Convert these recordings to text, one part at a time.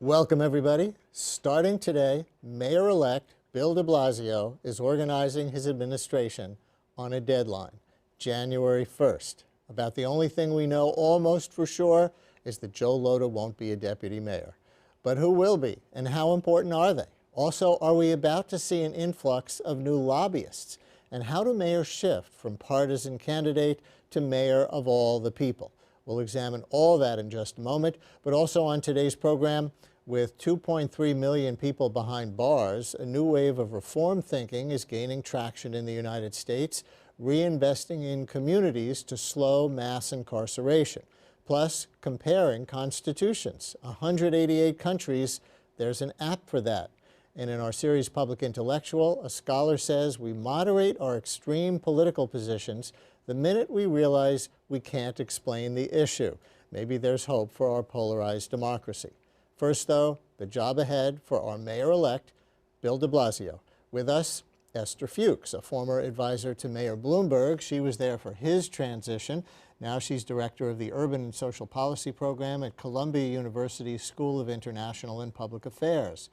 Welcome, everybody. Starting today, Mayor-elect Bill de Blasio is organizing his administration on a deadline, January 1st. About the only thing we know almost for sure is that Joe Lhota won't be a deputy mayor. But who will be, and how important are they? Also, are we about to see an influx of new lobbyists? And how do mayors shift from partisan candidate to mayor of all the people? We'll examine all that in just a moment, but also on today's program, with 2.3 million people behind bars, a new wave of reform thinking is gaining traction in the United States, reinvesting in communities to slow mass incarceration. Plus, comparing constitutions. 188 countries, there's an app for that. And in our series Public Intellectual, a scholar says we moderate our extreme political positions the minute we realize we can't explain the issue. Maybe there's hope for our polarized democracy. First, though, the job ahead for our mayor-elect, Bill de Blasio. With us, Ester Fuchs, a former advisor to Mayor Bloomberg. She was there for his transition. Now she's director of the Urban and Social Policy Program at Columbia University's School of International and Public Affairs.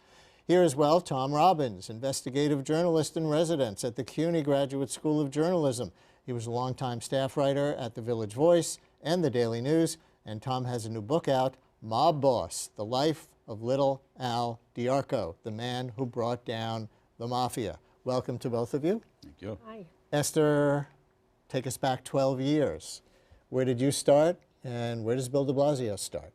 Here as well, Tom Robbins, investigative journalist in residence at the CUNY Graduate School of Journalism. He was a longtime staff writer at the Village Voice and the Daily News, and Tom has a new book out, Mob Boss, The Life of Little Al Diarco, the man who brought down the mafia. Welcome to both of you. Thank you. Hi. Esther, take us back 12 years. Where did you start, and where does Bill de Blasio start?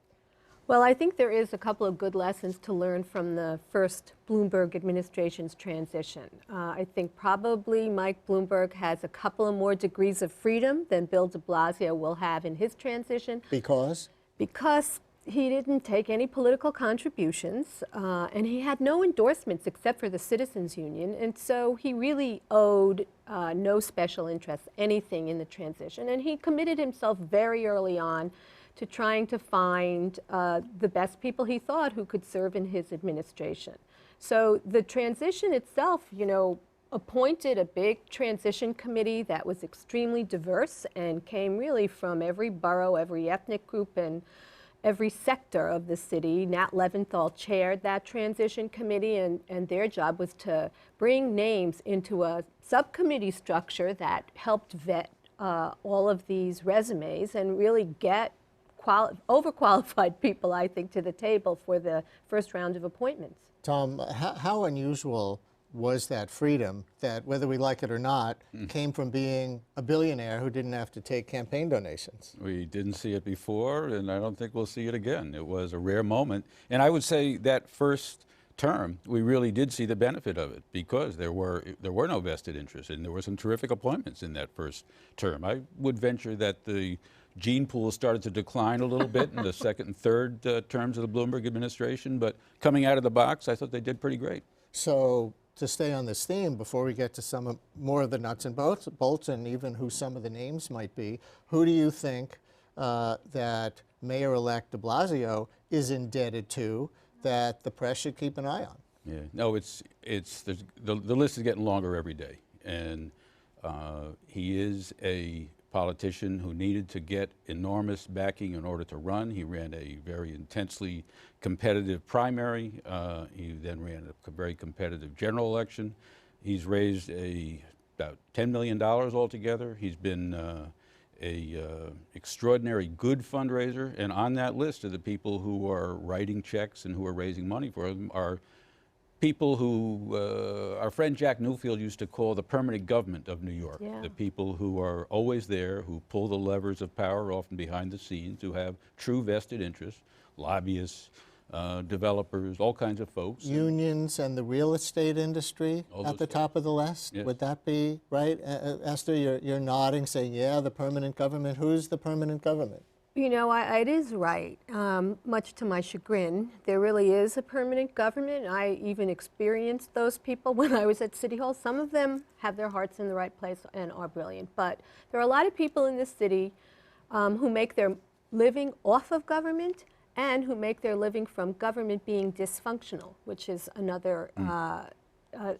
Well, I think there is a couple of good lessons to learn from the first Bloomberg administration's transition. I think probably Mike Bloomberg has a couple of more degrees of freedom than Bill de Blasio will have in his transition. Because? Because he didn't take any political contributions, and he had no endorsements except for the Citizens Union, and so he really owed no special interests anything in the transition, and he committed himself very early on to trying to find the best people he thought who could serve in his administration. So the transition itself, you know, appointed a big transition committee that was extremely diverse and came really from every borough, every ethnic group, and every sector of the city. Nat Leventhal chaired that transition committee, and their job was to bring names into a subcommittee structure that helped vet all of these resumes and really get overqualified people, I think, to the table for the first round of appointments. Tom, how unusual was that freedom that, whether we like it or not, came from being a billionaire who didn't have to take campaign donations? We didn't see it before, and I don't think we'll see it again. It was a rare moment. And I would say that first term, we really did see the benefit of it because there were no vested interests, and there were some terrific appointments in that first term. I would venture that the gene pool started to decline a little bit in the second and third terms of the Bloomberg administration, but coming out of the box, I thought they did pretty great. So, to stay on this theme, before we get to some more of the nuts and bolts and even who some of the names might be, who do you think that Mayor-elect de Blasio is indebted to that the press should keep an eye on? Yeah, no, the list is getting longer every day, and he is a politician who needed to get enormous backing in order to run. He ran a very intensely competitive primary. He then ran a very competitive general election. He's raised about $10 million altogether. He's been a extraordinary good fundraiser, and on that list of the people who are writing checks and who are raising money for him are people who our friend Jack Newfield used to call the permanent government of New York. Yeah. The people who are always there, who pull the levers of power often behind the scenes, who have true vested interests, lobbyists, developers, all kinds of folks. Unions and the real estate industry at the top of the list? Yes. Would that be right? Esther, you're nodding, saying, yeah, the permanent government. Who's the permanent government? You know, it is right, much to my chagrin. There really is a permanent government. I even experienced those people when I was at City Hall. Some of them have their hearts in the right place and are brilliant, but there are a lot of people in this city who make their living off of government and who make their living from government being dysfunctional, which is another,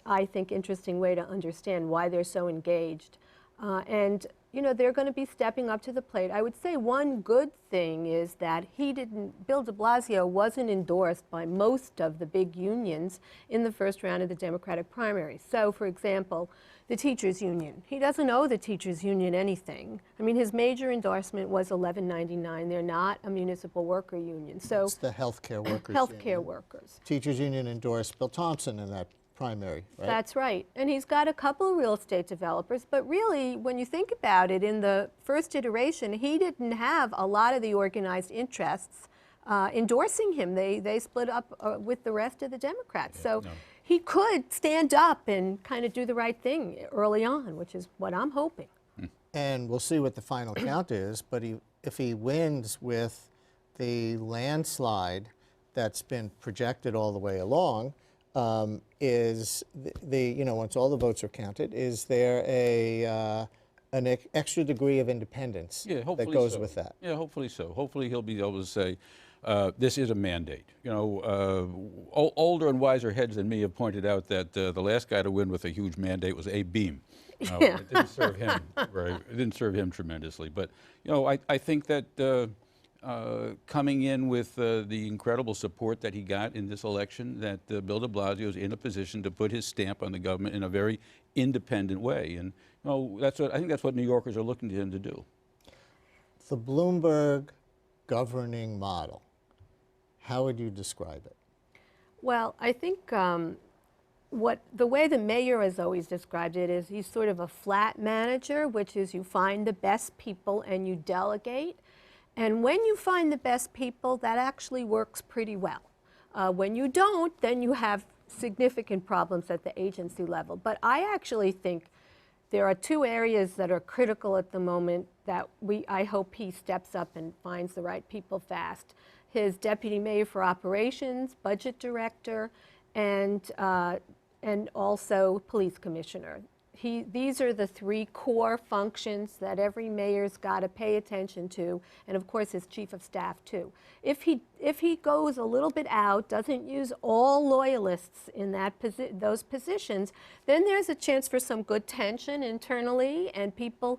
I think, interesting way to understand why they're so engaged. And you know, they're going to be stepping up to the plate. I would say one good thing is that Bill de Blasio wasn't endorsed by most of the big unions in the first round of the Democratic primary. So, for example, the teachers union. He doesn't owe the teachers union anything. I mean, his major endorsement was 1199. They're not a municipal worker union. So It's the healthcare workers. healthcare union. workers. Teachers union endorsed Bill Thompson in that primary, right? That's right. And he's got a couple of real estate developers, but really, when you think about it, in the first iteration, he didn't have a lot of the organized interests endorsing him. They split up with the rest of the Democrats. So he could stand up and kind of do the right thing early on, which is what I'm hoping. And we'll see what the final count is, but if he wins with the landslide that's been projected all the way along, is once all the votes are counted, is there an extra degree of independence that goes with that? Yeah, hopefully so. Hopefully he'll be able to say, this is a mandate. You know, older and wiser heads than me have pointed out that the last guy to win with a huge mandate was Abe Beam. Yeah. It didn't serve him it didn't serve him tremendously. But you know, I think that coming in with the incredible support that he got in this election, that Bill de Blasio is in a position to put his stamp on the government in a very independent way. And you know, I think that's what New Yorkers are looking to him to do. The Bloomberg governing model, how would you describe it? Well, I think the way the mayor has always described it is he's sort of a flat manager, which is you find the best people and you delegate. And when you find the best people, that actually works pretty well. When you don't, then you have significant problems at the agency level. But I actually think there are two areas that are critical at the moment that I hope he steps up and finds the right people fast. His deputy mayor for operations, budget director, and also police commissioner. These are the three core functions that every mayor's got to pay attention to, and of course his chief of staff too. If he goes a little bit out, doesn't use all loyalists in those positions, then there's a chance for some good tension internally, and people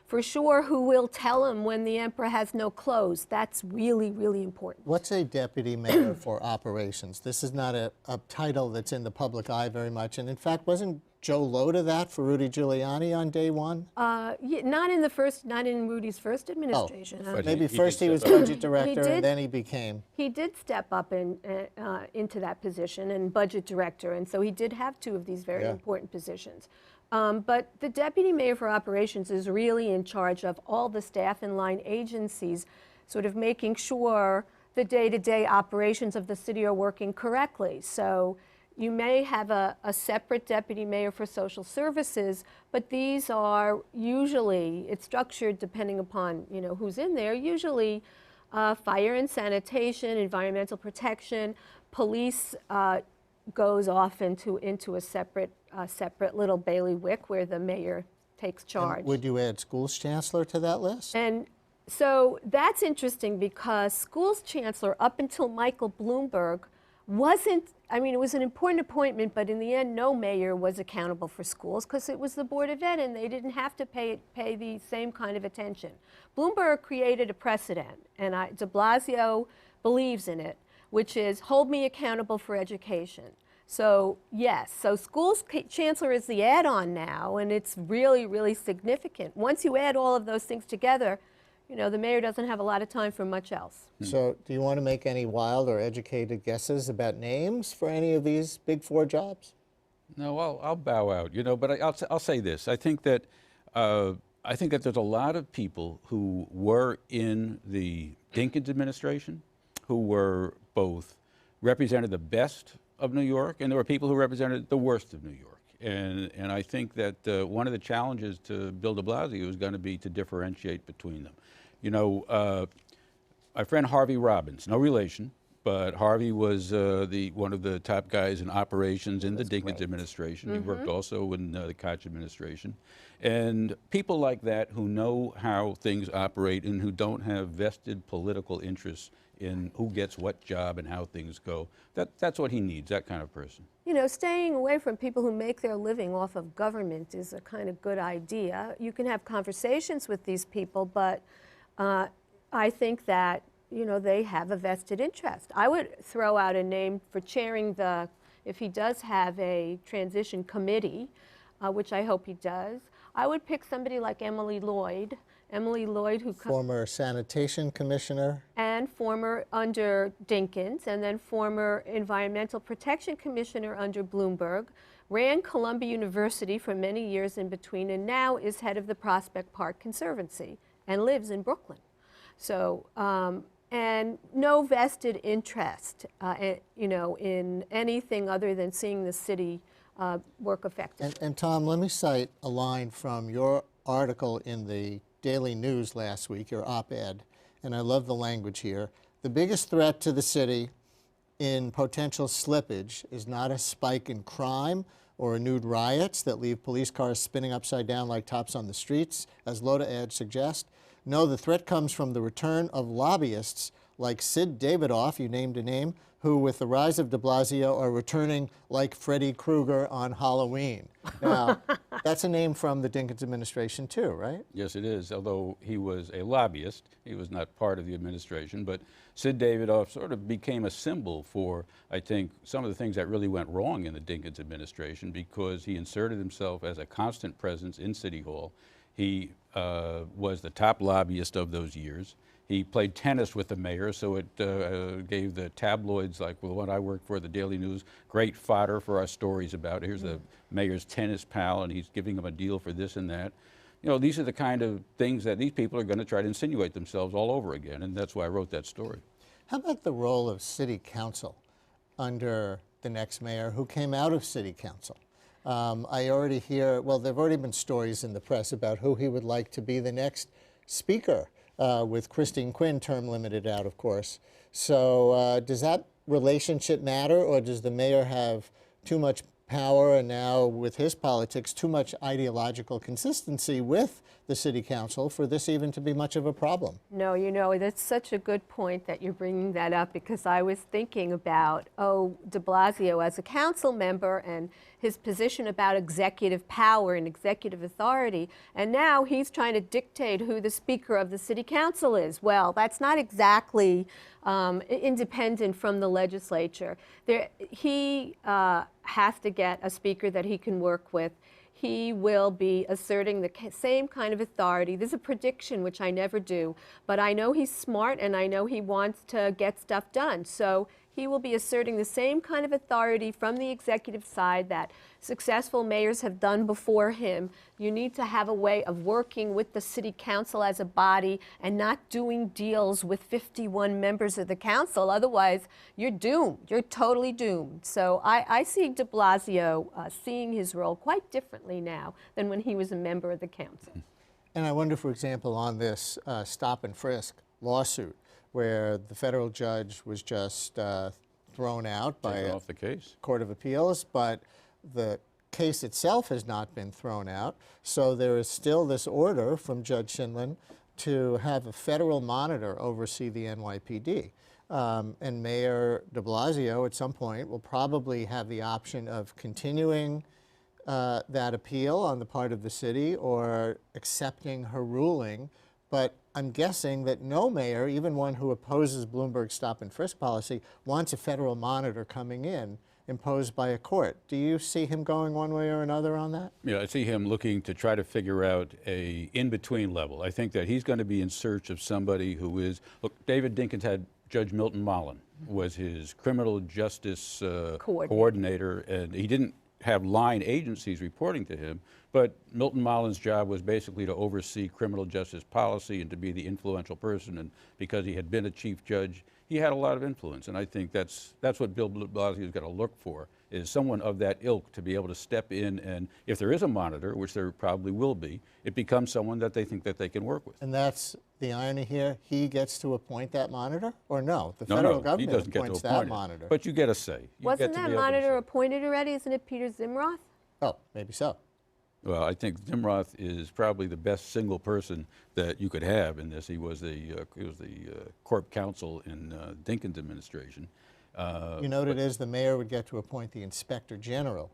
for sure who will tell him when the emperor has no clothes. That's really, really important. What's a deputy mayor for operations? This is not a title that's in the public eye very much, and in fact, wasn't Joe Lota that for Rudy Giuliani on day one? Yeah, not in Rudy's first administration. But Maybe first he was budget director, did. and then he became. He did step up into that position and budget director, and so he did have two of these very important positions. But the deputy mayor for operations is really in charge of all the staff and line agencies, sort of making sure the day-to-day operations of the city are working correctly. So you may have a separate deputy mayor for social services, but these are usually, it's structured depending upon who's in there, usually fire and sanitation, environmental protection, police goes off into a separate little bailiwick where the mayor takes charge. And would you add schools chancellor to that list? And so that's interesting because schools chancellor up until Michael Bloomberg wasn't, I mean, it was an important appointment, but in the end, no mayor was accountable for schools because it was the Board of Ed and they didn't have to pay the same kind of attention. Bloomberg created a precedent, and de Blasio believes in it, which is hold me accountable for education. So yes, so schools chancellor is the add-on now, and it's really, really significant. Once you add all of those things together, the mayor doesn't have a lot of time for much else. So do you want to make any wild or educated guesses about names for any of these big four jobs? No, I'll bow out, but I'll say this. I think that there's a lot of people who were in the Dinkins administration who were both represented the best of New York, and there were people who represented the worst of New York. And I think that one of the challenges to Bill de Blasio is going to be to differentiate between them. My friend Harvey Robbins, no relation, but Harvey was one of the top guys in operations in the Dinkins administration. He worked also in the Koch administration. And people like that who know how things operate and who don't have vested political interests in who gets what job and how things go. That's what he needs, that kind of person. You know, staying away from people who make their living off of government is a kind of good idea. You can have conversations with these people, but I think that, you know, they have a vested interest. I would throw out a name for chairing the, if he does have a transition committee, which I hope he does, I would pick somebody like Emily Lloyd. Emily Lloyd, who former sanitation commissioner. And former under Dinkins, and then former environmental protection commissioner under Bloomberg, ran Columbia University for many years in between, and now is head of the Prospect Park Conservancy and lives in Brooklyn. So, and no vested interest, you know, in anything other than seeing the city work effectively. And Tom, let me cite a line from your article in the Daily News last week, your op-ed, and I love the language here. The biggest threat to the city in potential slippage is not a spike in crime or renewed riots that leave police cars spinning upside down like tops on the streets, as Loda ad suggests. No, the threat comes from the return of lobbyists like Sid Davidoff, you named a name, who with the rise of de Blasio are returning like Freddy Krueger on Halloween. Now, that's a name from the Dinkins administration too, right? Yes, it is, although he was a lobbyist. He was not part of the administration, but Sid Davidoff sort of became a symbol for, I think, some of the things that really went wrong in the Dinkins administration because he inserted himself as a constant presence in City Hall. He was the top lobbyist of those years. He played tennis with the mayor, so it gave the tabloids like the one I worked for, the Daily News, great fodder for our stories about. Here's the mayor's tennis pal, and he's giving him a deal for this and that. You know, these are the kind of things that these people are going to try to insinuate themselves all over again, and that's why I wrote that story. How about the role of city council under the next mayor who came out of city council? I already hear, well, there have already been stories in the press about who he would like to be the next speaker. With Christine Quinn, term limited out, of course. So does that relationship matter, or does the mayor have too much power and now, with his politics, too much ideological consistency with the city council for this even to be much of a problem? No, you know, that's such a good point that you're bringing that up, because I was thinking about, de Blasio as a council member and his position about executive power and executive authority, and now he's trying to dictate who the speaker of the city council is. Well, that's not exactly independent from the legislature. He has to get a speaker that he can work with. He will be asserting the same kind of authority. There's a prediction, which I never do, but I know he's smart and I know he wants to get stuff done. So he will be asserting the same kind of authority from the executive side that successful mayors have done before him. You need to have a way of working with the city council as a body and not doing deals with 51 members of the council. Otherwise, you're doomed. You're totally doomed. So I see de Blasio seeing his role quite differently now than when he was a member of the council. And I wonder, for example, on this stop and frisk lawsuit, where the federal judge was just thrown out by Taken off the case. Court of Appeals, but the case itself has not been thrown out. So there is still this order from Judge Shinlin to have a federal monitor oversee the NYPD. And Mayor de Blasio at some point will probably have the option of continuing that appeal on the part of the city or accepting her ruling. But I'm guessing that no mayor, even one who opposes Bloomberg's stop and frisk policy, wants a federal monitor coming in imposed by a court. Do you see him going one way or another on that? Yeah, I see him looking to try to figure out a in-between level. I think that he's going to be in search of somebody who is, look, David Dinkins had Judge Milton Mullen was his criminal justice coordinator, and he didn't have line agencies reporting to him, but Milton Mullen's job was basically to oversee criminal justice policy and to be the influential person, and because he had been a chief judge, he had a lot of influence, and I think that's what Bill Blasio's got to look for, is someone of that ilk to be able to step in, and if there is a monitor, which there probably will be, it becomes someone that they think that they can work with. And that's the irony here. He gets to appoint that monitor, or no? The federal government appoints that monitor. But you get a say. Wasn't that monitor appointed already? Isn't it Peter Zimroth? Oh, maybe so. Well, I think Zimroth is probably the best single person that you could have in this. He was the corp counsel in Dinkins' administration. You know what it is? The mayor would get to appoint the inspector general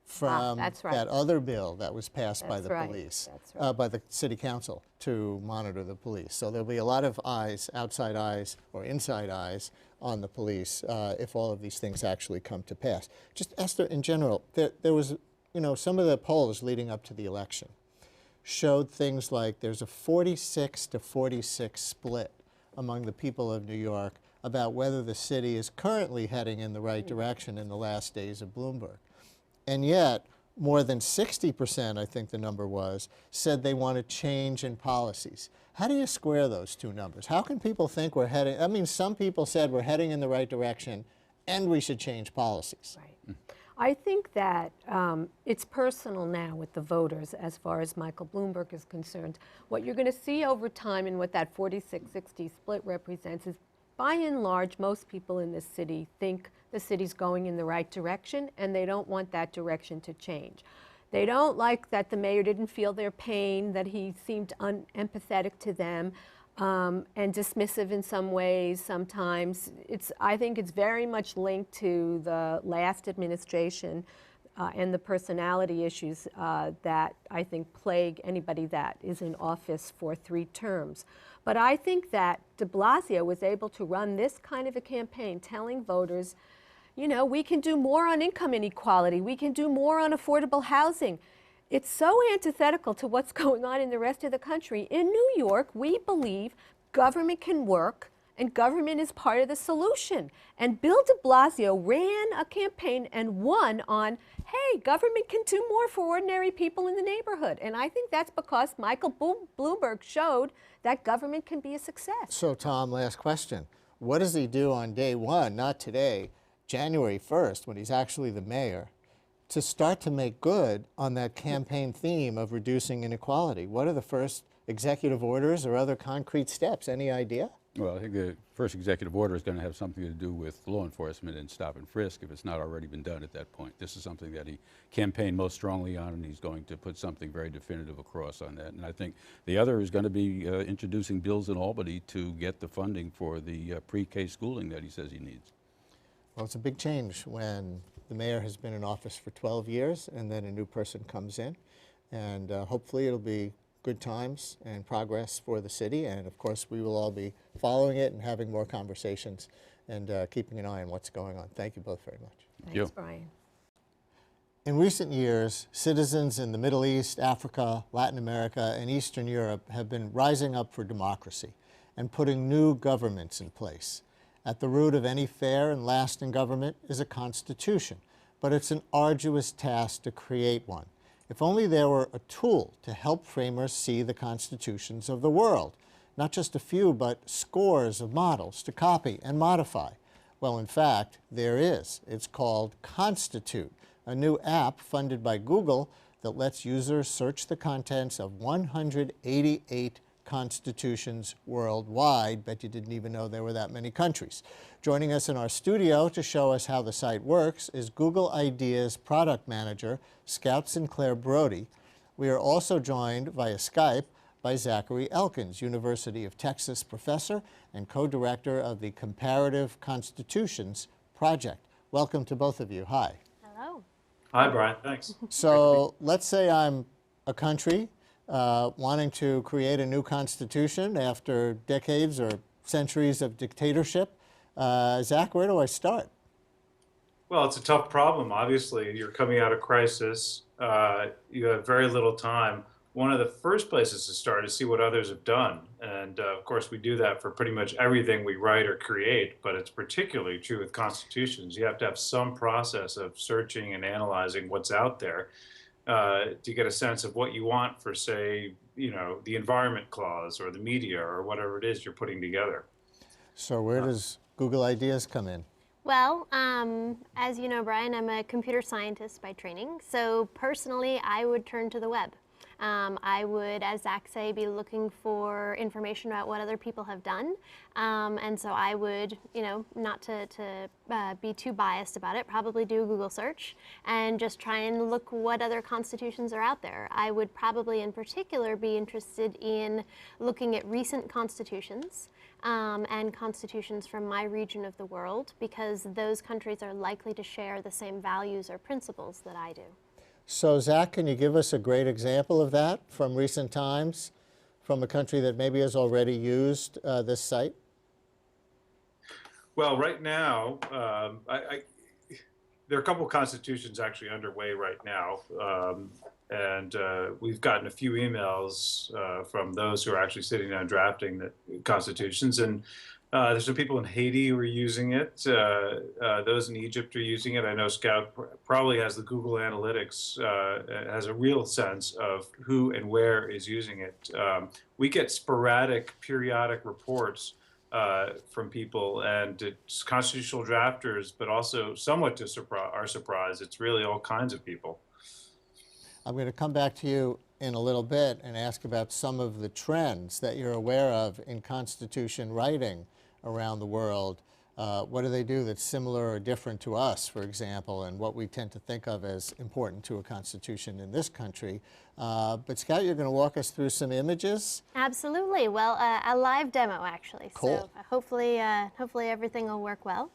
from that's right. that other bill that was passed by That's the right. police, That's right. by the city council to monitor the police. So there'll be a lot of eyes, outside eyes or inside eyes on the police if all of these things actually come to pass. Just Esther, in general, there was, you know, some of the polls leading up to the election showed things like there's a 46 to 46 split among the people of New York about whether the city is currently heading in the right direction in the last days of Bloomberg. And yet, more than 60%, I think the number was, said they want to change in policies. How do you square those two numbers? How can people think we're heading, I mean, some people said we're heading in the right direction and we should change policies. Right. I think that it's personal now with the voters as far as Michael Bloomberg is concerned. What you're going to see over time and what that 46-60 split represents is, by and large, most people in this city think the city's going in the right direction and they don't want that direction to change. They don't like that the mayor didn't feel their pain, that he seemed unempathetic to them and dismissive in some ways sometimes. I think it's very much linked to the last administration and the personality issues that I think plague anybody that is in office for 3 terms. But I think that de Blasio was able to run this kind of a campaign telling voters, you know, we can do more on income inequality, we can do more on affordable housing. It's so antithetical to what's going on in the rest of the country. In New York, we believe government can work and government is part of the solution. And Bill de Blasio ran a campaign and won on, hey, government can do more for ordinary people in the neighborhood. And I think that's because Michael Bloomberg showed that government can be a success. So Tom, last question. What does he do on day one, not today, January 1st, when he's actually the mayor, to start to make good on that campaign theme of reducing inequality? What are the first executive orders or other concrete steps? Any idea? Well, I think the first executive order is going to have something to do with law enforcement and stop and frisk if it's not already been done at that point. This is something that he campaigned most strongly on, and he's going to put something very definitive across on that. And I think the other is going to be introducing bills in Albany to get the funding for the pre-K schooling that he says he needs. Well, it's a big change when the mayor has been in office for 12 years and then a new person comes in. And hopefully it'll be good times and progress for the city, and of course we will all be following it and having more conversations and keeping an eye on what's going on. Thank you both very much. Thanks, Brian. In recent years, citizens in the Middle East, Africa, Latin America, and Eastern Europe have been rising up for democracy and putting new governments in place. At the root of any fair and lasting government is a constitution, but it's an arduous task to create one. If only there were a tool to help framers see the constitutions of the world, not just a few, but scores of models to copy and modify. Well, in fact, there is. It's called Constitute, a new app funded by Google that lets users search the contents of 188 constitutions worldwide. Bet you didn't even know there were that many countries. Joining us in our studio to show us how the site works is Google Ideas product manager, Scout Sinclair Brody. We are also joined via Skype by Zachary Elkins, University of Texas professor and co-director of the Comparative Constitutions Project. Welcome to both of you. Hi. Hello. Hi, Brian. Thanks. So let's say I'm a country wanting to create a new constitution after decades or centuries of dictatorship. Zach, where do I start? Well, it's a tough problem. Obviously, you're coming out of crisis. You have very little time. One of the first places to start is see what others have done. And of course, we do that for pretty much everything we write or create, but it's particularly true with constitutions. You have to have some process of searching and analyzing what's out there to get a sense of what you want for, say, you know, the environment clause or the media or whatever it is you're putting together. So where does Google Ideas come in? Well, as you know, Brian, I'm a computer scientist by training. So personally, I would turn to the web. I would, as Zach say, be looking for information about what other people have done. And so I would, not to be too biased about it, probably do a Google search and just try and look what other constitutions are out there. I would probably in particular be interested in looking at recent constitutions and constitutions from my region of the world, because those countries are likely to share the same values or principles that I do. So Zach, can you give us a great example of that from recent times, from a country that maybe has already used this site? Well, right now, there are a couple of constitutions actually underway right now. And we've gotten a few emails from those who are actually sitting down drafting the constitutions. And there's some people in Haiti who are using it. Those in Egypt are using it. I know Scout probably has the Google Analytics, has a real sense of who and where is using it. We get sporadic, periodic reports from people, and it's constitutional drafters, but also somewhat to our surprise, it's really all kinds of people. I'm going to come back to you in a little bit and ask about some of the trends that you're aware of in constitution writing around the world. What do they do that's similar or different to us, for example, and what we tend to think of as important to a constitution in this country? But Scout, you're going to walk us through some images? Absolutely. Well, a live demo, actually. Cool. So hopefully everything will work well.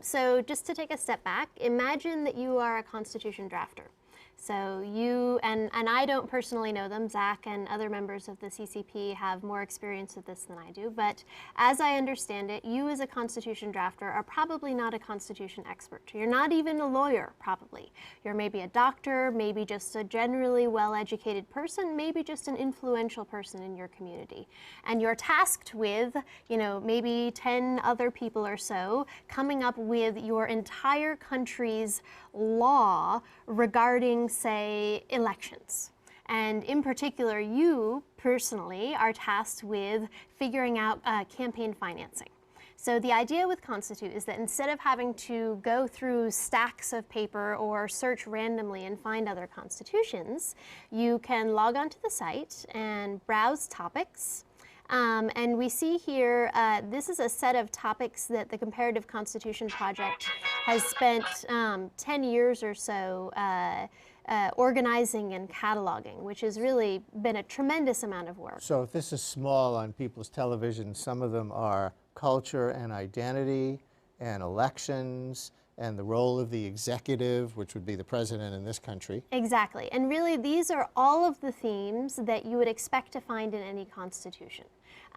So just to take a step back, imagine that you are a constitution drafter. So you, and I don't personally know them, Zach and other members of the CCP have more experience with this than I do, but as I understand it, you as a constitution drafter are probably not a constitution expert. You're not even a lawyer, probably. You're maybe a doctor, maybe just a generally well-educated person, maybe just an influential person in your community. And you're tasked with, maybe 10 other people or so coming up with your entire country's law regarding, say, elections. And in particular, you personally are tasked with figuring out campaign financing. So the idea with Constitute is that instead of having to go through stacks of paper or search randomly and find other constitutions, you can log onto the site and browse topics. And we see here, this is a set of topics that the Comparative Constitution Project has spent 10 years or so organizing and cataloging, which has really been a tremendous amount of work. So if this is small on people's television, some of them are culture and identity and elections and the role of the executive, which would be the president in this country. Exactly. And really, these are all of the themes that you would expect to find in any constitution.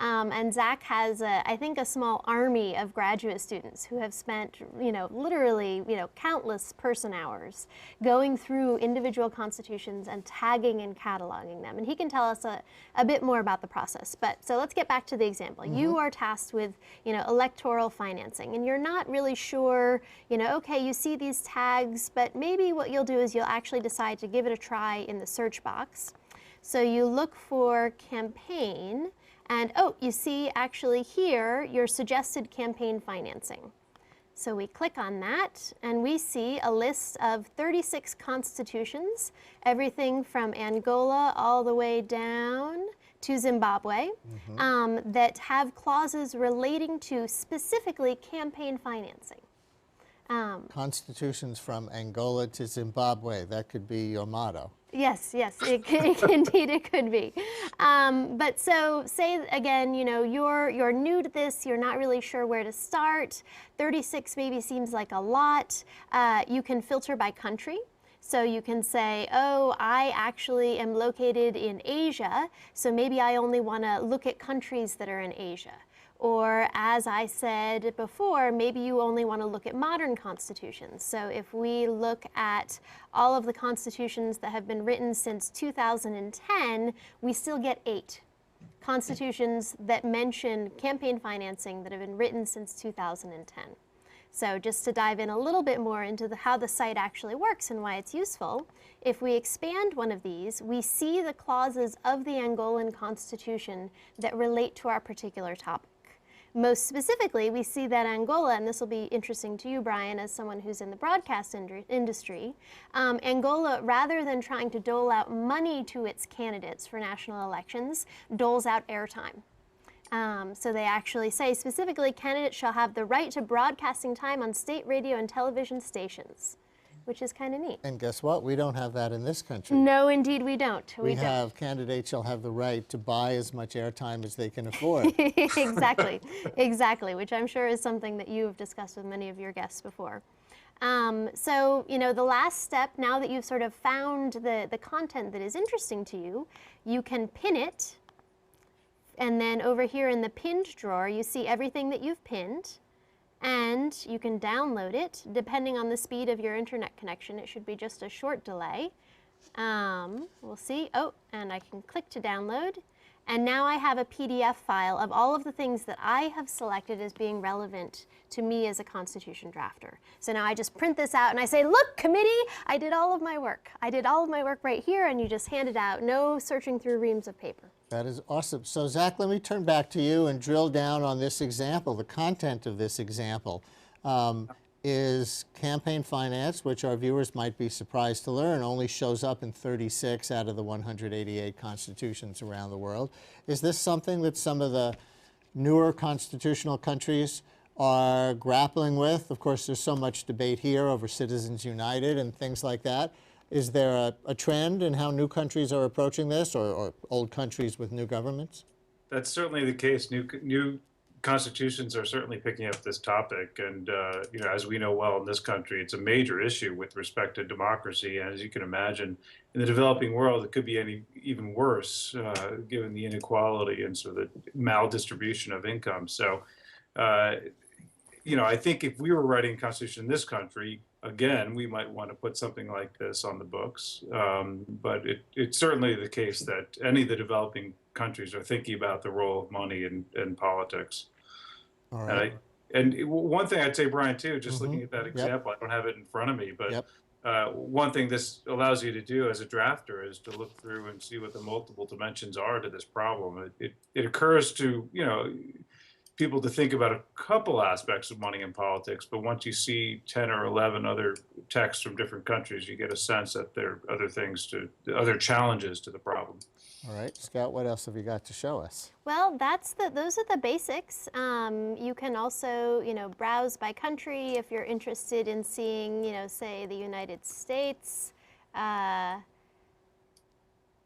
And Zach has, I think, a small army of graduate students who have spent, literally, countless person hours going through individual constitutions and tagging and cataloging them. And he can tell us a bit more about the process. But so let's get back to the example. Mm-hmm. You are tasked with, electoral financing, and you're not really sure, okay, you see these tags, but maybe what you'll do is you'll actually decide to give it a try in the search box. So you look for campaign. And you see actually here your suggested campaign financing. So we click on that and we see a list of 36 constitutions, everything from Angola all the way down to Zimbabwe, mm-hmm. That have clauses relating to specifically campaign financing. Constitutions from Angola to Zimbabwe, that could be your motto. Yes, indeed it could be. But so say again, you're new to this, you're not really sure where to start. 36 maybe seems like a lot. You can filter by country. So you can say, I actually am located in Asia, so maybe I only want to look at countries that are in Asia. Or as I said before, maybe you only want to look at modern constitutions. So if we look at all of the constitutions that have been written since 2010, we still get 8 constitutions that mention campaign financing that have been written since 2010. So just to dive in a little bit more into how the site actually works and why it's useful, if we expand one of these, we see the clauses of the Angolan constitution that relate to our particular topic. Most specifically, we see that Angola, and this will be interesting to you, Brian, as someone who's in the broadcast industry, Angola, rather than trying to dole out money to its candidates for national elections, doles out airtime. So they actually say specifically, candidates shall have the right to broadcasting time on state radio and television stations, which is kind of neat. And guess what? We don't have that in this country. No, indeed we don't. We have candidates shall have the right to buy as much airtime as they can afford. Exactly, exactly, which I'm sure is something that you've discussed with many of your guests before. So, the last step, now that you've sort of found the content that is interesting to you, you can pin it, and then over here in the pinned drawer, you see everything that you've pinned. And you can download it. Depending on the speed of your internet connection, it should be just a short delay. We'll see. Oh, and I can click to download. And now I have a PDF file of all of the things that I have selected as being relevant to me as a Constitution drafter. So now I just print this out and I say, look, committee, I did all of my work. I did all of my work right here, and you just hand it out. No searching through reams of paper. That is awesome. So Zach, let me turn back to you and drill down on this example. The content of this example is campaign finance, which our viewers might be surprised to learn only shows up in 36 out of the 188 constitutions around the world. Is this something that some of the newer constitutional countries are grappling with? Of course, there's so much debate here over Citizens United and things like that. Is there a trend in how new countries are approaching this, or old countries with new governments? That's certainly the case. New constitutions are certainly picking up this topic, and as we know well in this country, it's a major issue with respect to democracy. And as you can imagine, in the developing world, it could be even worse, given the inequality and sort of the maldistribution of income. So, I think if we were writing a constitution in this country, again, we might want to put something like this on the books. But it's certainly the case that any of the developing countries are thinking about the role of money in politics. All right. And one thing I'd say, Brian, too, just looking at that example, I don't have it in front of me, but one thing this allows you to do as a drafter is to look through and see what the multiple dimensions are to this problem. It occurs to, people to think about a couple aspects of money in politics, but once you see 10 or 11 other texts from different countries, you get a sense that there are other challenges to the problem. All right, Scout, what else have you got to show us? Well, those are the basics. You can also, browse by country if you're interested in seeing, say the United States.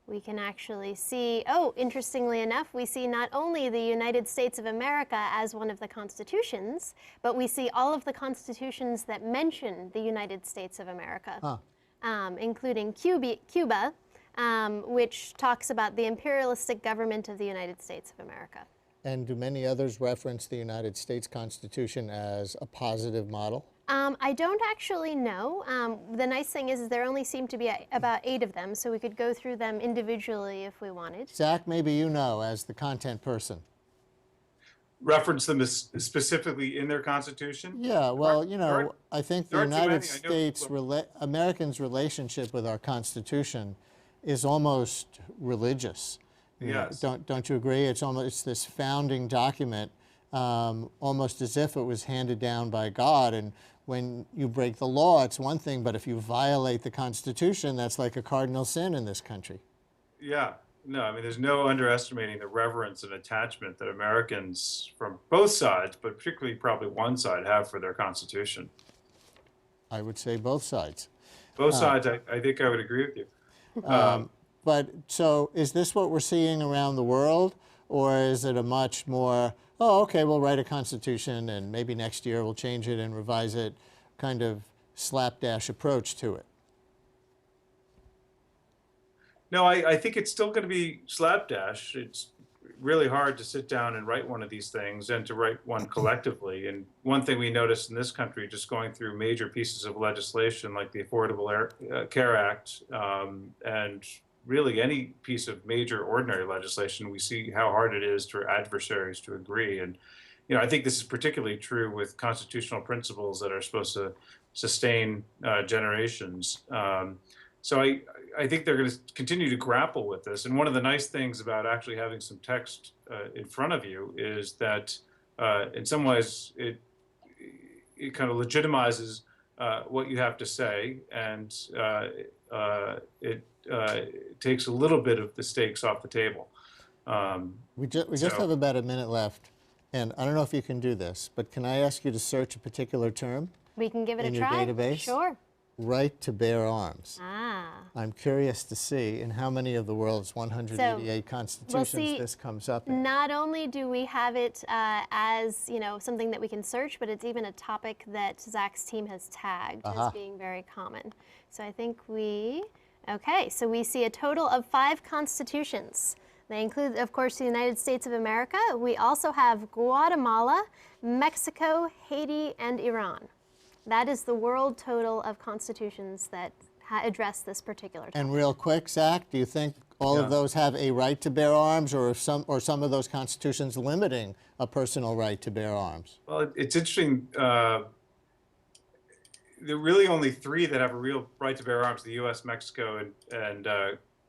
We can actually see, interestingly enough, we see not only the United States of America as one of the constitutions, but we see all of the constitutions that mention the United States of America, including Cuba, which talks about the imperialistic government of the United States of America. And do many others reference the United States Constitution as a positive model? I don't actually know. The nice thing is there only seem to be about 8 of them, so we could go through them individually if we wanted. Zach, maybe you know as the content person. Reference them specifically in their constitution? Yeah, well, I think the United States, Americans' relationship with our Constitution is almost religious. Yes. Don't you agree? It's this founding document, almost as if it was handed down by God. And when you break the law, it's one thing, but if you violate the Constitution, that's like a cardinal sin in this country. Yeah. No, I mean, there's no underestimating the reverence and attachment that Americans from both sides, but particularly probably one side, have for their Constitution. I would say both sides. Both sides, I think I would agree with you. But so is this what we're seeing around the world, or is it a much more, okay, we'll write a constitution and maybe next year we'll change it and revise it, kind of slapdash approach to it? No, I think it's still going to be slapdash. It's really hard to sit down and write one of these things and to write one collectively. And one thing we noticed in this country, just going through major pieces of legislation like the Affordable Care Act and really any piece of major ordinary legislation, we see how hard it is for adversaries to agree. And I think this is particularly true with constitutional principles that are supposed to sustain generations. So I think they're going to continue to grapple with this. And one of the nice things about actually having some text in front of you is that in some ways, it kind of legitimizes what you have to say, and it takes a little bit of the stakes off the table. We just have about a minute left, and I don't know if you can do this, but can I ask you to search a particular term? We can give it in a your try. database? Sure. Right to bear arms. Ah. I'm curious to see in how many of the world's 188 constitutions see, this comes up in. Not only do we have it as something that we can search, but it's even a topic that Zach's team has tagged as being very common. So I think okay, so we see a total of 5 constitutions. They include, of course, the United States of America. We also have Guatemala, Mexico, Haiti, and Iran. That is the world total of constitutions that address this particular topic. And real quick, Zach, do you think all of those have a right to bear arms, or some of those constitutions limiting a personal right to bear arms? Well, it's interesting. There are really only 3 that have a real right to bear arms: the U.S., Mexico, and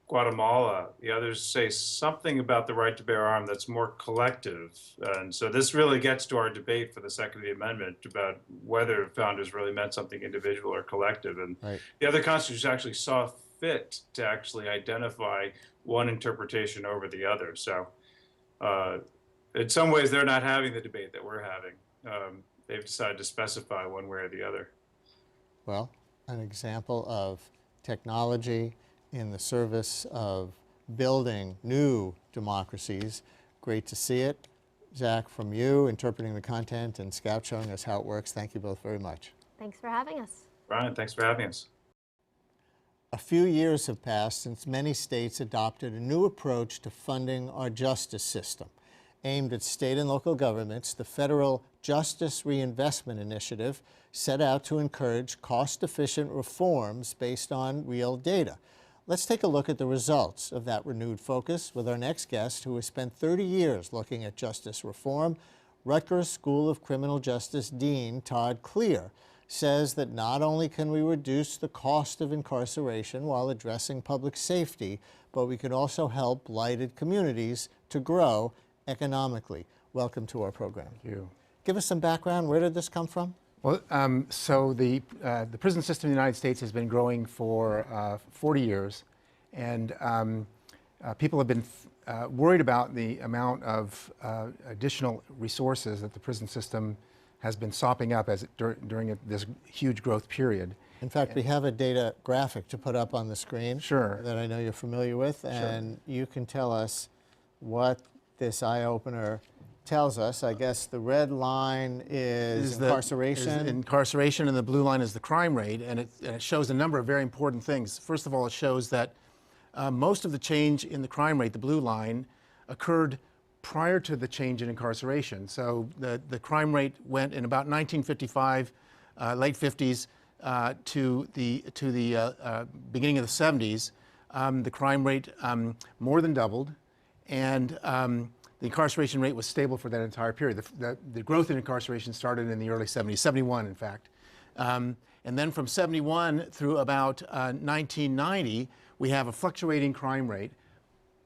Guatemala. The others say something about the right to bear arms that's more collective. And so this really gets to our debate for the Second Amendment about whether founders really meant something individual or collective. And the other constitutions actually saw fit to actually identify one interpretation over the other. So in some ways, they're not having the debate that we're having. They've decided to specify one way or the other. Well, an example of technology in the service of building new democracies. Great to see it. Zach, from you, interpreting the content, and Scout showing us how it works. Thank you both very much. Thanks for having us. Brian, thanks for having us. A few years have passed since many states adopted a new approach to funding our justice system. Aimed at state and local governments, the federal Justice Reinvestment Initiative set out to encourage cost-efficient reforms based on real data. Let's take a look at the results of that renewed focus with our next guest, who has spent 30 years looking at justice reform. Rutgers School of Criminal Justice Dean Todd Clear says that not only can we reduce the cost of incarceration while addressing public safety, but we can also help blighted communities to grow economically. Welcome to our program. Thank you. Give us some background. Where did this come from? Well, so the prison system in the United States has been growing for 40 years, and people have been worried about the amount of additional resources that the prison system has been sopping up during this huge growth period. In fact, we have a data graphic to put up on the screen. Sure. That I know you're familiar with, and you can tell us what this eye-opener tells us. I guess the red line is incarceration. Incarceration, and the blue line is the crime rate, and it shows a number of very important things. First of all, it shows that most of the change in the crime rate, the blue line, occurred prior to the change in incarceration. So the crime rate went in about 1955, late 50s, to the beginning of the 70s. The crime rate more than doubled, and the incarceration rate was stable for that entire period. The growth in incarceration started in the early 70s, 71 in fact. And then from 71 through about 1990, we have a fluctuating crime rate,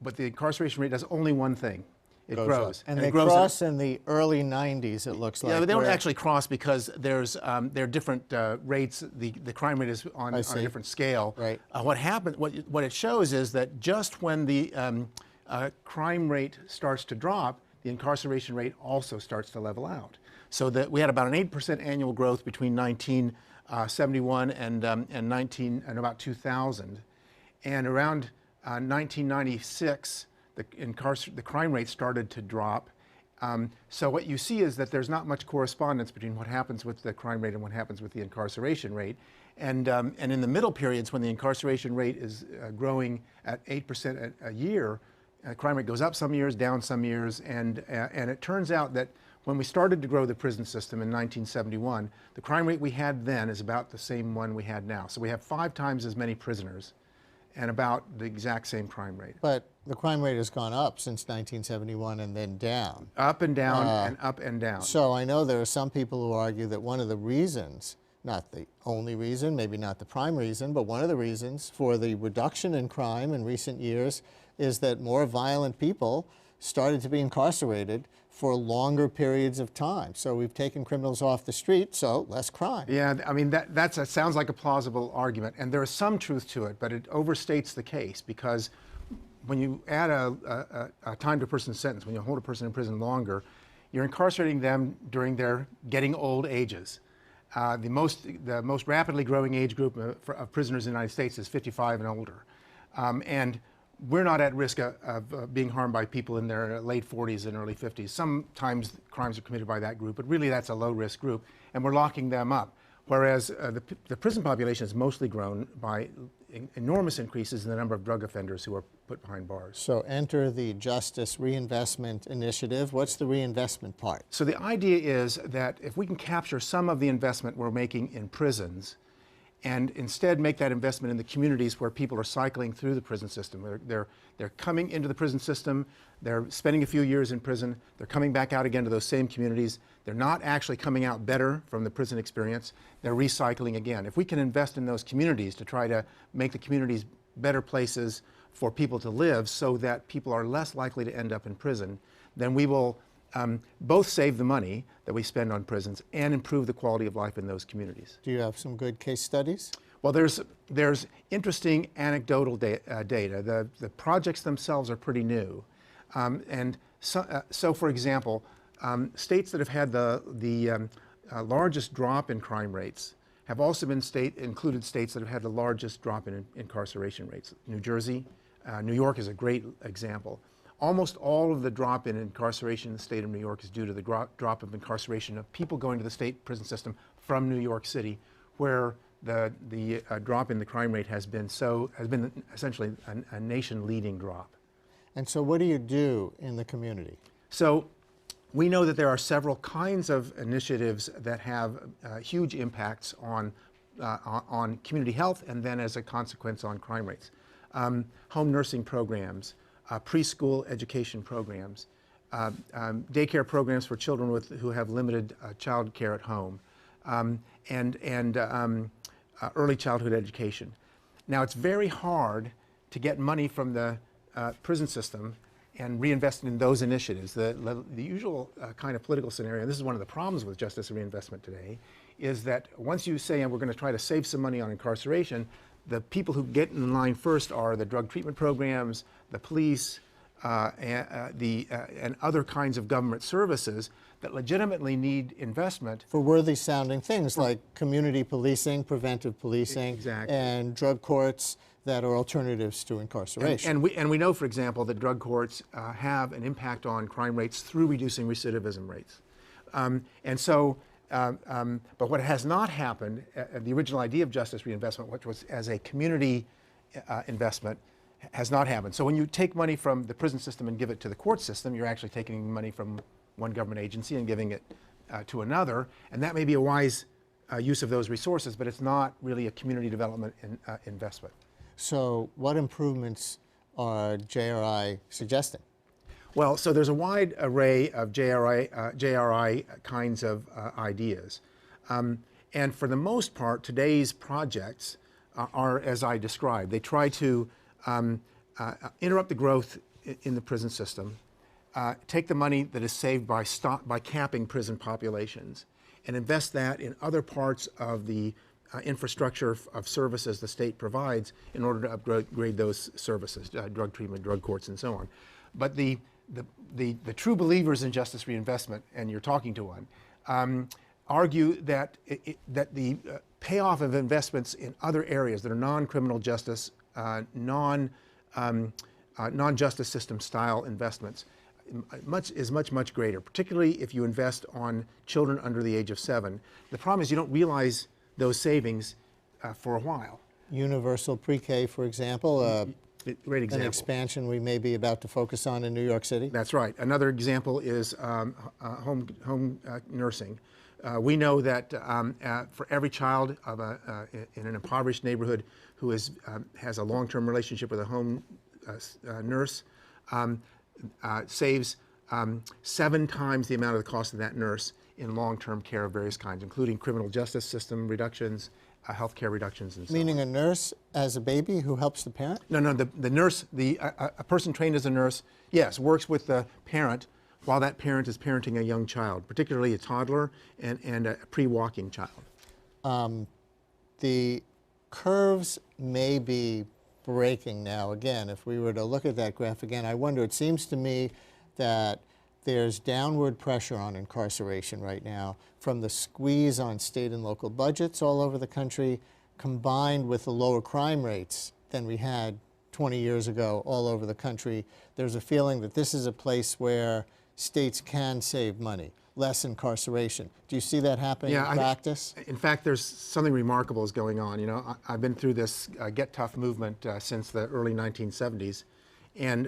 but the incarceration rate does only one thing. It grows. And they cross in the early 90s, it looks like. Yeah, but they don't actually cross because there are different rates. The crime rate is on a different scale. Right. What it shows is that just when the crime rate starts to drop, the incarceration rate also starts to level out. So that we had about an 8% annual growth between 1971 and about 2000, and around 1996, the crime rate started to drop. So what you see is that there's not much correspondence between what happens with the crime rate and what happens with the incarceration rate. And in the middle periods, when the incarceration rate is growing at 8% a year, crime rate goes up some years, down some years, and it turns out that when we started to grow the prison system in 1971, the crime rate we had then is about the same one we had now. So we have 5 times as many prisoners and about the exact same crime rate. But the crime rate has gone up since 1971 and then down. Up and down and up and down. So I know there are some people who argue that one of the reasons, not the only reason, maybe not the prime reason, but one of the reasons for the reduction in crime in recent years is that more violent people started to be incarcerated for longer periods of time. So we've taken criminals off the street, so less crime. Yeah, I mean, that sounds like a plausible argument, and there is some truth to it, but it overstates the case, because when you add a time to a person's sentence, when you hold a person in prison longer, you're incarcerating them during their getting old ages. The most rapidly growing age group of prisoners in the United States is 55 and older. And we're not at risk of being harmed by people in their late 40s and early 50s. Sometimes crimes are committed by that group, but really that's a low-risk group, and we're locking them up. Whereas the prison population has mostly grown by enormous increases in the number of drug offenders who are put behind bars. So enter the Justice Reinvestment Initiative. What's the reinvestment part? So the idea is that if we can capture some of the investment we're making in prisons and instead make that investment in the communities where people are cycling through the prison system. They're coming into the prison system, they're spending a few years in prison, they're coming back out again to those same communities. They're not actually coming out better from the prison experience, they're recycling again. If we can invest in those communities to try to make the communities better places for people to live so that people are less likely to end up in prison, then we will both save the money that we spend on prisons and improve the quality of life in those communities. Do you have some good case studies? Well, there's interesting anecdotal data. The projects themselves are pretty new. So for example, states that have had the largest drop in crime rates have also been included states that have had the largest drop in incarceration rates. New Jersey, New York is a great example. Almost all of the drop in incarceration in the state of New York is due to the drop of incarceration of people going to the state prison system from New York City, where the drop in the crime rate has been essentially a nation-leading drop. And so what do you do in the community? So we know that there are several kinds of initiatives that have huge impacts on community health and then as a consequence on crime rates. Home nursing programs, preschool education programs, daycare programs for children who have limited child care at home, and early childhood education. Now, it's very hard to get money from the prison system and reinvest in those initiatives. The usual kind of political scenario, and this is one of the problems with justice reinvestment today, is that once you say, we're going to try to save some money on incarceration, the people who get in line first are the drug treatment programs, the police, and other kinds of government services that legitimately need investment. For worthy-sounding things like community policing, preventive policing, exactly, and drug courts that are alternatives to incarceration. And we know, for example, that drug courts have an impact on crime rates through reducing recidivism rates. But what has not happened, the original idea of justice reinvestment, which was as a community investment, has not happened. So when you take money from the prison system and give it to the court system, you're actually taking money from one government agency and giving it to another, and that may be a wise use of those resources, but it's not really a community development investment. So what improvements are JRI suggesting? Well, so there's a wide array of JRI kinds of ideas. And for the most part, today's projects are as I described. They try to interrupt the growth in the prison system, take the money that is saved by capping prison populations, and invest that in other parts of the infrastructure of services the state provides in order to upgrade those services, drug treatment, drug courts, and so on. But the true believers in justice reinvestment, and you're talking to one, argue that that the payoff of investments in other areas that are non-criminal justice, non-justice system style investments is much greater, particularly if you invest on children under the age of 7. The problem is you don't realize those savings for a while. Universal pre-K, for example, great example. An expansion we may be about to focus on in New York City. That's right. Another example is home nursing. We know that for every child in an impoverished neighborhood who has a long-term relationship with a home nurse, saves 7 times the amount of the cost of that nurse in long-term care of various kinds, including criminal justice system reductions, health care reductions, and so on. Meaning a nurse as a baby who helps the parent? No, the nurse, a person trained as a nurse, yes, works with the parent while that parent is parenting a young child, particularly a toddler and a pre-walking child. The curves may be breaking now. Again, if we were to look at that graph again, I wonder, it seems to me that there's downward pressure on incarceration right now from the squeeze on state and local budgets all over the country, combined with the lower crime rates than we had 20 years ago all over the country. There's a feeling that this is a place where states can save money, less incarceration. Do you see that happening in practice? In fact, there's something remarkable is going on. You know, I've been through this Get Tough movement since the early 1970s, and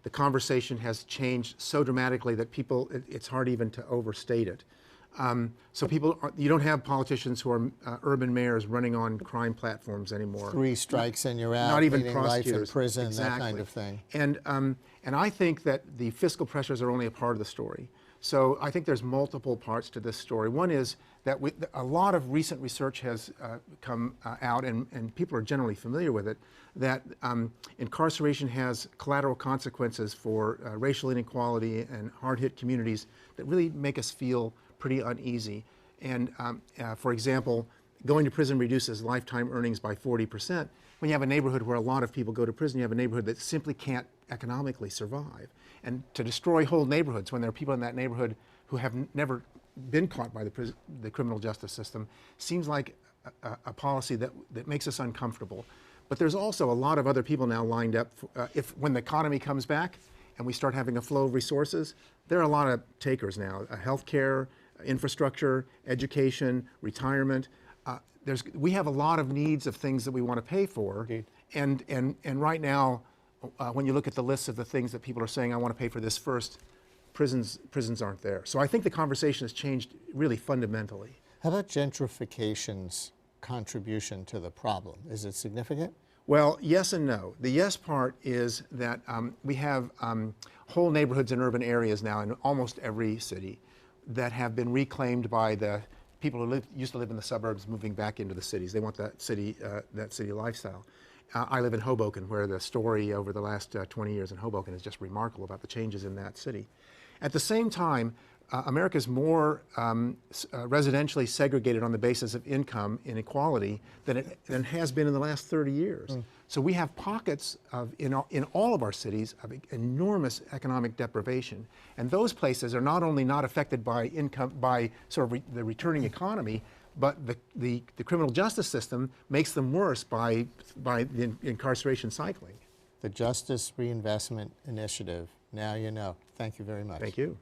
the conversation has changed so dramatically that it's hard even to overstate it. So you don't have politicians who are urban mayors running on crime platforms anymore. 3 strikes and you're out, not even life in prosecutors. prison, Exactly. that kind of thing. And I think that the fiscal pressures are only a part of the story. So I think there's multiple parts to this story. One is that a lot of recent research has come out, and people are generally familiar with it, that incarceration has collateral consequences for racial inequality and hard-hit communities that really make us feel pretty uneasy. And for example, going to prison reduces lifetime earnings by 40%. When you have a neighborhood where a lot of people go to prison, you have a neighborhood that simply can't economically survive. And to destroy whole neighborhoods when there are people in that neighborhood who have never been caught by the criminal justice system seems like a policy that makes us uncomfortable. But there's also a lot of other people now lined up. When the economy comes back and we start having a flow of resources, there are a lot of takers now. Healthcare, infrastructure, education, retirement. We have a lot of needs of things that we want to pay for. And right now, when you look at the list of the things that people are saying, I want to pay for this first, prisons aren't there. So I think the conversation has changed really fundamentally. How about gentrification's contribution to the problem? Is it significant? Well, yes and no. The yes part is that we have whole neighborhoods in urban areas now in almost every city that have been reclaimed by the people who used to live in the suburbs moving back into the cities. They want that city lifestyle. I live in Hoboken, where the story over the last 20 years in Hoboken is just remarkable about the changes in that city. At the same time, America is more residentially segregated on the basis of income inequality than it has been in the last 30 years. So we have pockets in all of our cities of enormous economic deprivation. And those places are not only not affected by sort of the returning economy, but the criminal justice system makes them worse by the incarceration cycling. The Justice Reinvestment Initiative. Now you know. Thank you very much. Thank you.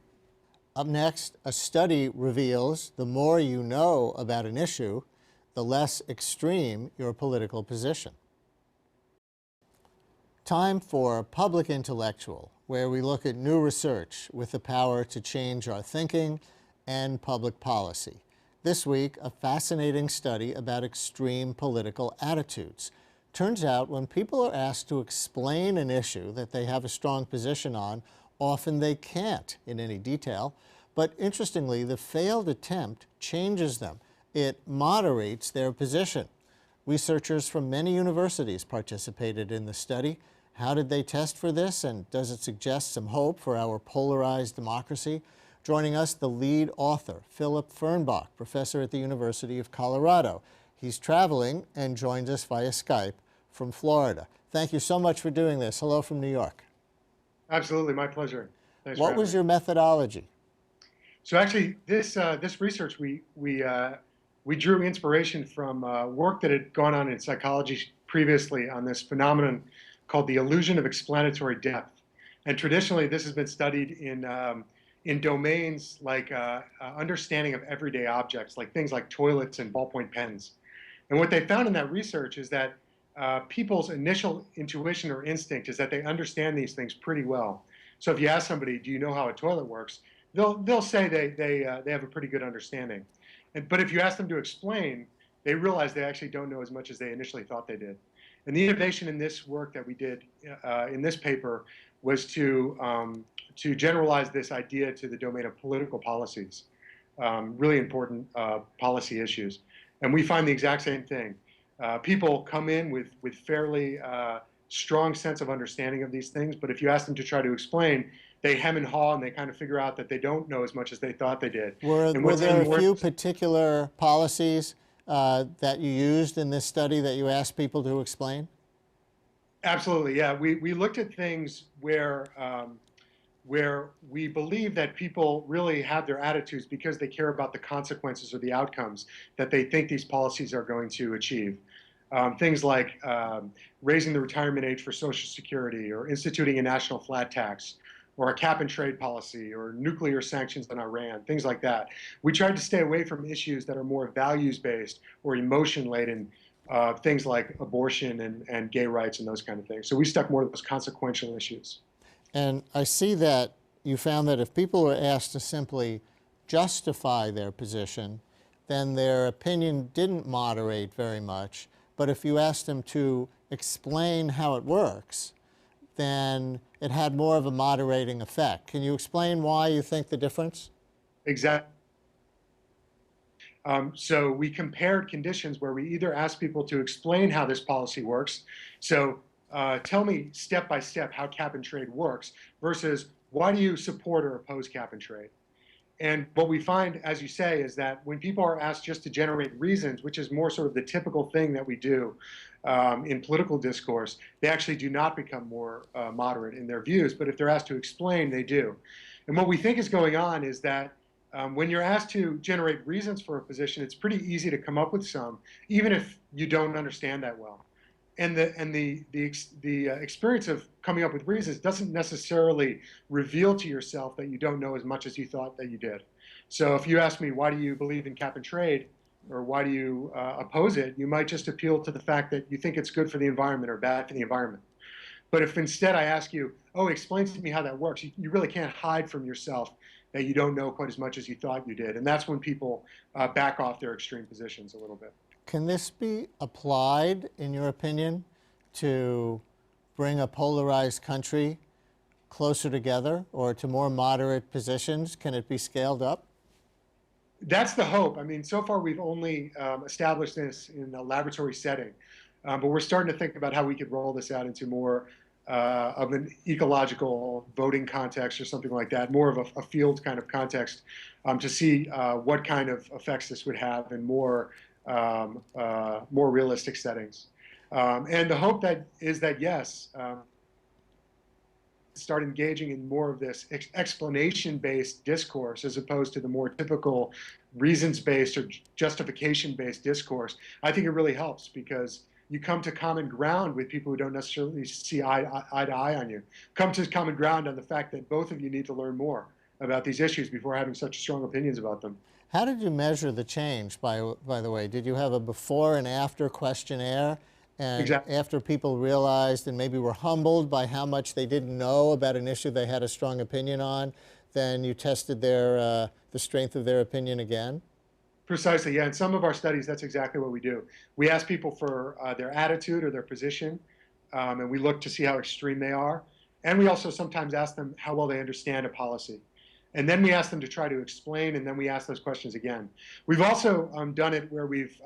Up next, a study reveals the more you know about an issue, the less extreme your political position. Time for Public Intellectual, where we look at new research with the power to change our thinking and public policy. This week, a fascinating study about extreme political attitudes. Turns out when people are asked to explain an issue that they have a strong position on, often they can't in any detail. But interestingly, the failed attempt changes them. It moderates their position. Researchers from many universities participated in the study. How did they test for this, and does it suggest some hope for our polarized democracy? Joining us, the lead author, Philip Fernbach, professor at the University of Colorado. He's traveling and joins us via Skype from Florida. Thank you so much for doing this. Hello from New York. Absolutely, my pleasure. Thanks What was your methodology? So actually, this research, we drew inspiration from work that had gone on in psychology previously on this phenomenon called the illusion of explanatory depth. And traditionally, this has been studied in domains like understanding of everyday objects, like things like toilets and ballpoint pens. And what they found in that research is that people's initial intuition or instinct is that they understand these things pretty well. So if you ask somebody, do you know how a toilet works? They'll say they have a pretty good understanding. But if you ask them to explain, they realize they actually don't know as much as they initially thought they did. And the innovation in this work that we did in this paper was to generalize this idea to the domain of political policies, really important policy issues. And we find the exact same thing. People come in with fairly strong sense of understanding of these things, but if you ask them to try to explain, they hem and haw and they kind of figure out that they don't know as much as they thought they did. Were what's there even a worse- few particular policies that you used in this study that you asked people to explain? Absolutely, yeah. We looked at things where we believe that people really have their attitudes because they care about the consequences or the outcomes that they think these policies are going to achieve. Things like raising the retirement age for Social Security, or instituting a national flat tax, or a cap and trade policy, or nuclear sanctions on Iran, things like that. We tried to stay away from issues that are more values-based or emotion-laden, things like abortion and gay rights and those kind of things. So we stuck more to those consequential issues. And I see that you found that if people were asked to simply justify their position, then their opinion didn't moderate very much. But if you asked them to explain how it works, then it had more of a moderating effect. Can you explain why you think the difference? Exactly. So we compared conditions where we either asked people to explain how this policy works. So tell me step by step how cap and trade works, versus why do you support or oppose cap and trade? And what we find, as you say, is that when people are asked just to generate reasons, which is more sort of the typical thing that we do in political discourse, they actually do not become more moderate in their views. But if they're asked to explain, they do. And what we think is going on is that when you're asked to generate reasons for a position, it's pretty easy to come up with some, even if you don't understand that well. And the experience of coming up with reasons doesn't necessarily reveal to yourself that you don't know as much as you thought that you did. So if you ask me, why do you believe in cap and trade, or why do you oppose it, you might just appeal to the fact that you think it's good for the environment or bad for the environment. But if instead I ask you, oh, explain to me how that works, you really can't hide from yourself that you don't know quite as much as you thought you did. And that's when people back off their extreme positions a little bit. Can this be applied, in your opinion, to bring a polarized country closer together or to more moderate positions? Can it be scaled up? That's the hope. I mean, so far we've only established this in a laboratory setting, but we're starting to think about how we could roll this out into more of an ecological voting context or something like that, more of a field kind of context, to see what kind of effects this would have in more realistic settings. And the hope is that yes, start engaging in more of this explanation-based discourse as opposed to the more typical reasons-based or justification-based discourse. I think it really helps because you come to common ground with people who don't necessarily see eye to eye on you. Come to common ground on the fact that both of you need to learn more about these issues before having such strong opinions about them. How did you measure the change, by the way? Did you have a before and after questionnaire? And Exactly. after people realized and maybe were humbled by how much they didn't know about an issue they had a strong opinion on, then you tested the strength of their opinion again? Precisely, yeah. In some of our studies, that's exactly what we do. We ask people for their attitude or their position, and we look to see how extreme they are. And we also sometimes ask them how well they understand a policy. And then we ask them to try to explain, and then we ask those questions again. We've also done it where we've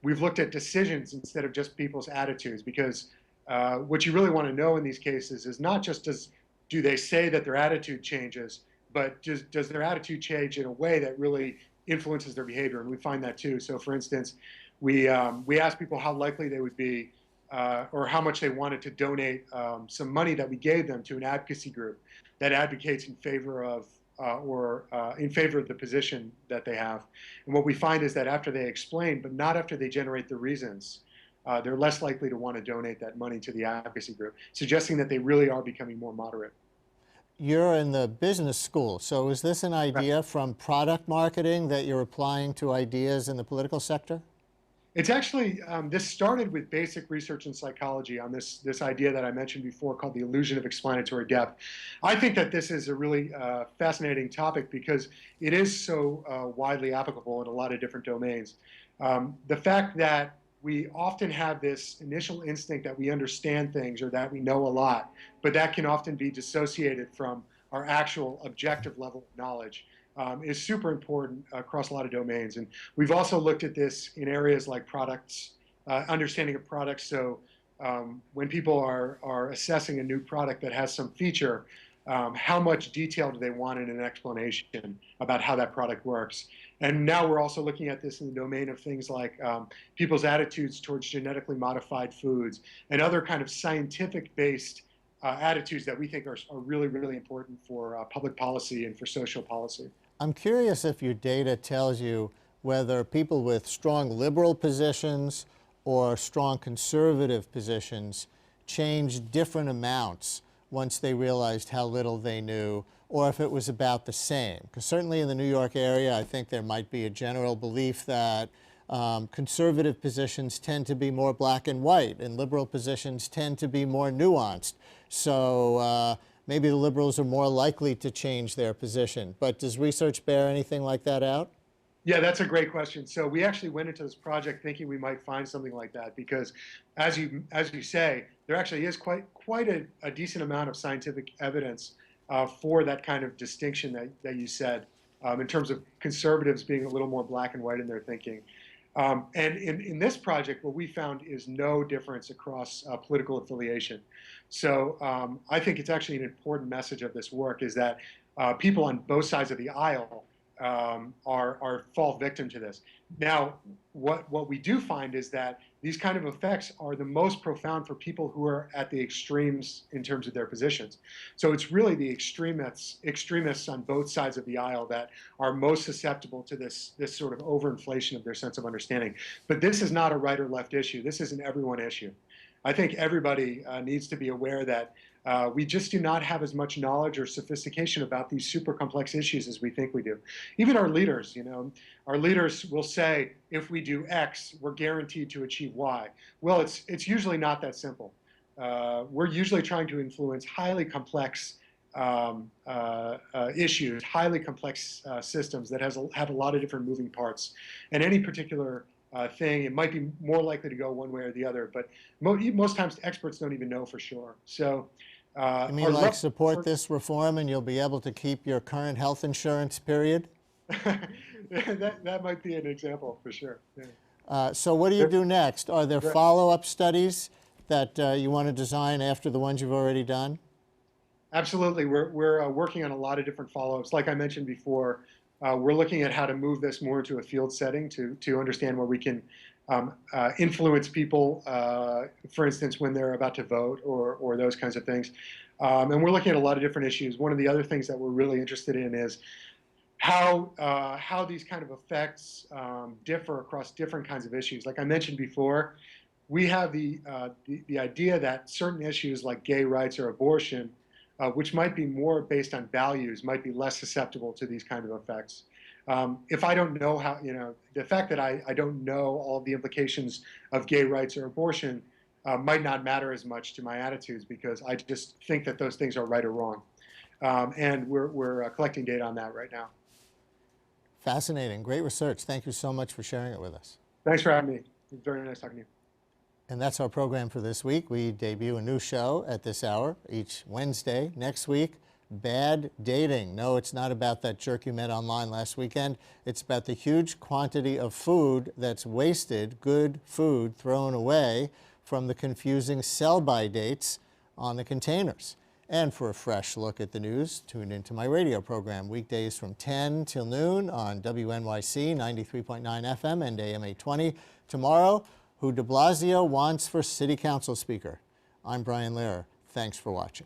looked at decisions instead of just people's attitudes, because what you really want to know in these cases is not just do they say that their attitude changes, but does their attitude change in a way that really influences their behavior, and we find that too. So for instance, we asked people how likely they would be or how much they wanted to donate some money that we gave them to an advocacy group that advocates in favor of in favor of the position that they have. And what we find is that after they explain, but not after they generate the reasons, they're less likely to want to donate that money to the advocacy group, suggesting that they really are becoming more moderate. You're in the business school, so is this an idea from product marketing that you're applying to ideas in the political sector? It's actually, this started with basic research in psychology on this idea that I mentioned before called the illusion of explanatory depth. I think that this is a really fascinating topic because it is so widely applicable in a lot of different domains. The fact that we often have this initial instinct that we understand things or that we know a lot, but that can often be dissociated from our actual objective level of knowledge. Is super important across a lot of domains. And we've also looked at this in areas like products, understanding of products. So when people are assessing a new product that has some feature, how much detail do they want in an explanation about how that product works? And now we're also looking at this in the domain of things like people's attitudes towards genetically modified foods and other kind of scientific-based attitudes that we think are really, really important for public policy and for social policy. I'm curious if your data tells you whether people with strong liberal positions or strong conservative positions changed different amounts once they realized how little they knew, or if it was about the same. Because certainly in the New York area, I think there might be a general belief that conservative positions tend to be more black and white, and liberal positions tend to be more nuanced. So maybe the liberals are more likely to change their position. But does research bear anything like that out? Yeah, that's a great question. So we actually went into this project thinking we might find something like that because, as you say, there actually is quite a decent amount of scientific evidence for that kind of distinction that you said, in terms of conservatives being a little more black and white in their thinking. And in this project, what we found is no difference across political affiliation. So I think it's actually an important message of this work is that people on both sides of the aisle fall victim to this. Now, what we do find is that these kind of effects are the most profound for people who are at the extremes in terms of their positions. So it's really the extremists on both sides of the aisle that are most susceptible to this sort of overinflation of their sense of understanding. But this is not a right or left issue. This is an everyone issue. I think everybody needs to be aware that we just do not have as much knowledge or sophistication about these super complex issues as we think we do. Even our leaders, our leaders will say, if we do X, we're guaranteed to achieve Y. Well, it's usually not that simple. We're usually trying to influence highly complex issues, highly complex systems that have a lot of different moving parts. And any particular thing, it might be more likely to go one way or the other, but most times experts don't even know for sure. So, you mean like support this reform and you'll be able to keep your current health insurance, period? that might be an example for sure. Yeah. So what do you do next? Are there follow-up studies that you want to design after the ones you've already done? Absolutely. We're working on a lot of different follow-ups. Like I mentioned before, we're looking at how to move this more into a field setting to understand where we can influence people, for instance, when they're about to vote or those kinds of things. And we're looking at a lot of different issues. One of the other things that we're really interested in is how these kind of effects differ across different kinds of issues. Like I mentioned before, we have the idea that certain issues like gay rights or abortion, which might be more based on values, might be less susceptible to these kind of effects. If I don't know how, the fact that I don't know all the implications of gay rights or abortion might not matter as much to my attitudes because I just think that those things are right or wrong. And we're collecting data on that right now. Fascinating. Great research. Thank you so much for sharing it with us. Thanks for having me. It was very nice talking to you. And that's our program for this week. We debut a new show at this hour each Wednesday. Next week, bad dating. No, it's not about that jerk you met online last weekend. It's about the huge quantity of food that's wasted, good food thrown away from the confusing sell-by dates on the containers. And for a fresh look at the news, tune into my radio program weekdays from 10 till noon on WNYC 93.9 FM and AM 820. Tomorrow, who de Blasio wants for City Council Speaker. I'm Brian Lehrer. Thanks for watching.